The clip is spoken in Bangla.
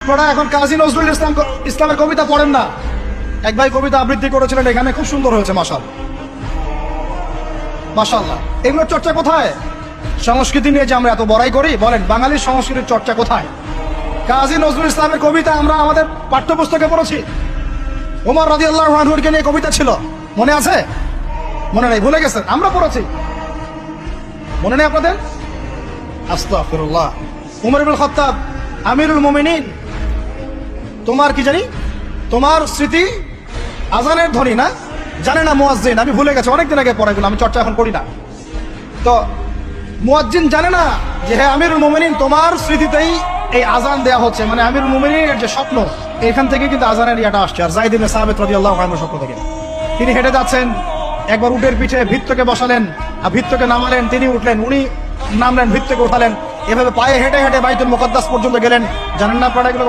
আপনারা এখন কাজী নজরুল ইসলামের কবিতা পড়েন না। এক ভাই কবিতা আবৃত্তি করেছিলেন, এখানে খুব সুন্দর হয়েছে, মাশাআল্লাহ। এগুলোর চর্চা কোথায়? সংস্কৃতি নিয়ে যে আমরা এত বড়াই করি, বলেন বাঙালির সংস্কৃতির চর্চা কোথায়? কাজী নজরুল ইসলামের কবিতা আমরা আমাদের পাঠ্যপুস্তকে পড়েছি। ওমর রাদিয়াল্লাহু আনহুকে নিয়ে কবিতা ছিল, মনে আছে? মনে নেই, ভুলে গেছেন? আমরা পড়েছি, মনে নেই আপনাদের? আস্তাগফিরুল্লাহ। উমর ইবনে খাত্তাব আমিরুল মুমিনিন, তোমার কি জানি, তোমার স্মৃতি আজানের ধ্বনি না, জানে না মুয়াজ্জিন। আমি ভুলে গেছি, অনেকদিন আগে পড়াগুলো, আমি চর্চা এখন করি না। তো মুয়াজ্জিন জানে না যে হে আমিরুল মুমিনিন, তোমার স্মৃতিতেই এই আজান দেয়া হচ্ছে। মানে আমিরুল মুমিনিনের যে স্বপ্ন, এখান থেকে কিন্তু আজানের ইয়াটা আসছে। আর যায়েদ ইবনে সাবিত রাদিয়াল্লাহু আনহু স্বপ্ন থেকে তিনি হেঁটে যাচ্ছেন, একবার উটের পিঠে ভৃত্যকে বসালেন আর ভৃত্যকে নামালেন, তিনি উঠলেন, উনি নামলেন, ভৃত্যকে উঠালেন, এভাবে পায়ে হেঁটে হেঁটে বাইতুল মুকাদ্দাস পর্যন্ত গেলেন। জানেন না আপনারা এগুলো?